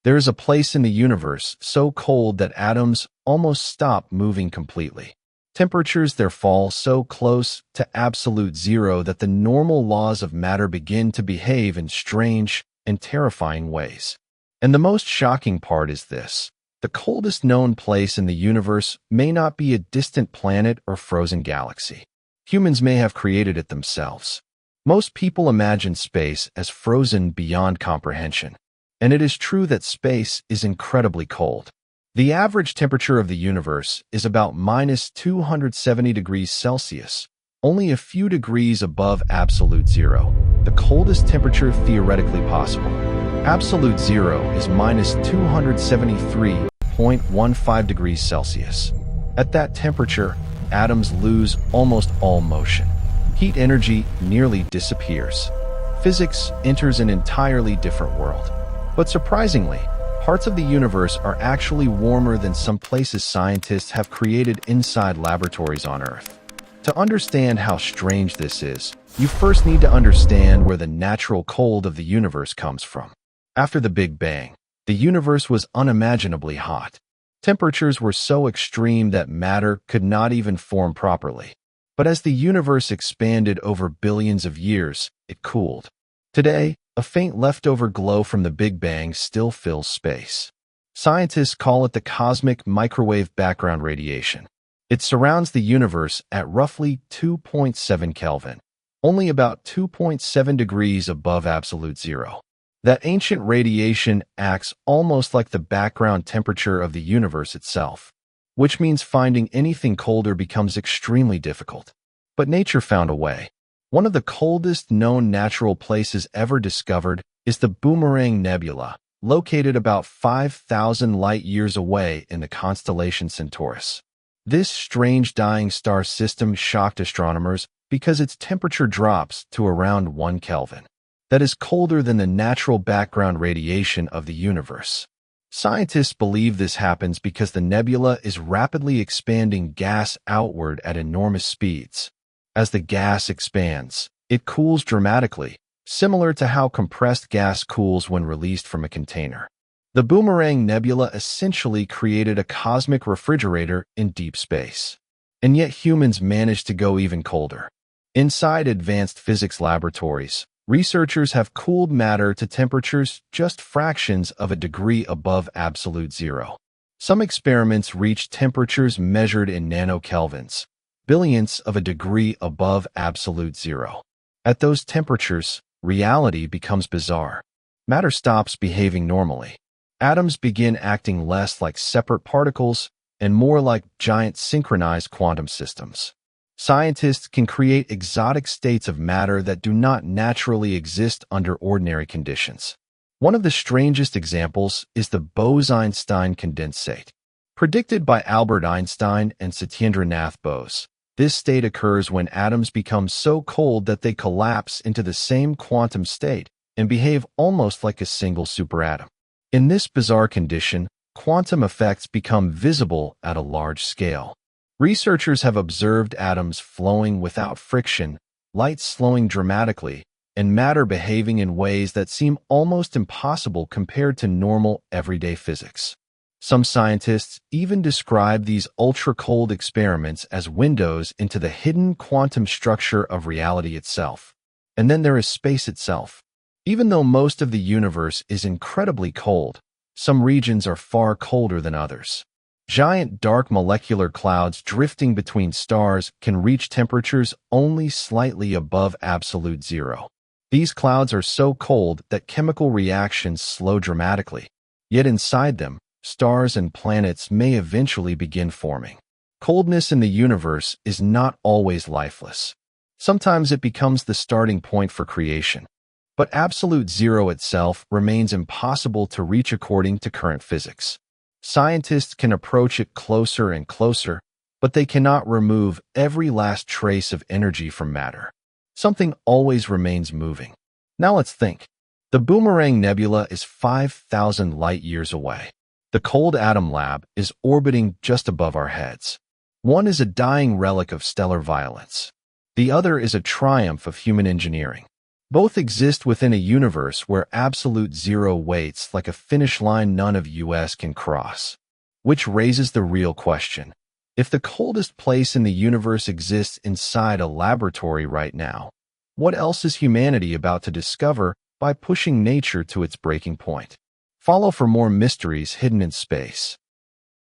There is a place in the universe so cold that atoms almost stop moving completely. Temperatures there fall so close to absolute zero that the normal laws of matter begin to behave in strange and terrifying ways. And the most shocking part is this. The coldest known place in the universe may not be a distant planet or frozen galaxy. Humans may have created it themselves. Most people imagine space as frozen beyond comprehension. And it is true that space is incredibly cold. The average temperature of the universe is about -270 degrees Celsius, only a few degrees above absolute zero, the coldest temperature theoretically possible. Absolute zero is -273.15 degrees Celsius. At that temperature, atoms lose almost all motion. Heat energy nearly disappears. Physics enters an entirely different world. But surprisingly, parts of the universe are actually warmer than some places scientists have created inside laboratories on Earth. To understand how strange this is, you first need to understand where the natural cold of the universe comes from. After the Big Bang, the universe was unimaginably hot. Temperatures were so extreme that matter could not even form properly. But as the universe expanded over billions of years, it cooled. Today, a faint leftover glow from the Big Bang still fills space. Scientists call it the cosmic microwave background radiation. It surrounds the universe at roughly 2.7 Kelvin, only about 2.7 degrees above absolute zero. That ancient radiation acts almost like the background temperature of the universe itself, which means finding anything colder becomes extremely difficult. But nature found a way. One of the coldest known natural places ever discovered is the Boomerang Nebula, located about 5,000 light-years away in the constellation Centaurus. This strange dying star system shocked astronomers because its temperature drops to around 1 Kelvin. That is colder than the natural background radiation of the universe. Scientists believe this happens because the nebula is rapidly expanding gas outward at enormous speeds. As the gas expands, it cools dramatically, similar to how compressed gas cools when released from a container. The Boomerang Nebula essentially created a cosmic refrigerator in deep space. And yet humans managed to go even colder. Inside advanced physics laboratories, researchers have cooled matter to temperatures just fractions of a degree above absolute zero. Some experiments reach temperatures measured in nanokelvins, billionths of a degree above absolute zero. At those temperatures, reality becomes bizarre. Matter stops behaving normally. Atoms begin acting less like separate particles and more like giant synchronized quantum systems. Scientists can create exotic states of matter that do not naturally exist under ordinary conditions. One of the strangest examples is the Bose-Einstein condensate. Predicted by Albert Einstein and Satyendranath Bose, this state occurs when atoms become so cold that they collapse into the same quantum state and behave almost like a single superatom. In this bizarre condition, quantum effects become visible at a large scale. Researchers have observed atoms flowing without friction, light slowing dramatically, and matter behaving in ways that seem almost impossible compared to normal, everyday physics. Some scientists even describe these ultra-cold experiments as windows into the hidden quantum structure of reality itself. And then there is space itself. Even though most of the universe is incredibly cold, some regions are far colder than others. Giant dark molecular clouds drifting between stars can reach temperatures only slightly above absolute zero. These clouds are so cold that chemical reactions slow dramatically. Yet inside them, stars and planets may eventually begin forming. Coldness in the universe is not always lifeless. Sometimes it becomes the starting point for creation. But absolute zero itself remains impossible to reach according to current physics. Scientists can approach it closer and closer, but they cannot remove every last trace of energy from matter. Something always remains moving. Now let's think. The Boomerang Nebula is 5,000 light-years away. The Cold Atom Lab is orbiting just above our heads. One is a dying relic of stellar violence. The other is a triumph of human engineering. Both exist within a universe where absolute zero waits like a finish line none of us can cross. Which raises the real question. If the coldest place in the universe exists inside a laboratory right now, what else is humanity about to discover by pushing nature to its breaking point? Follow for more mysteries hidden in space.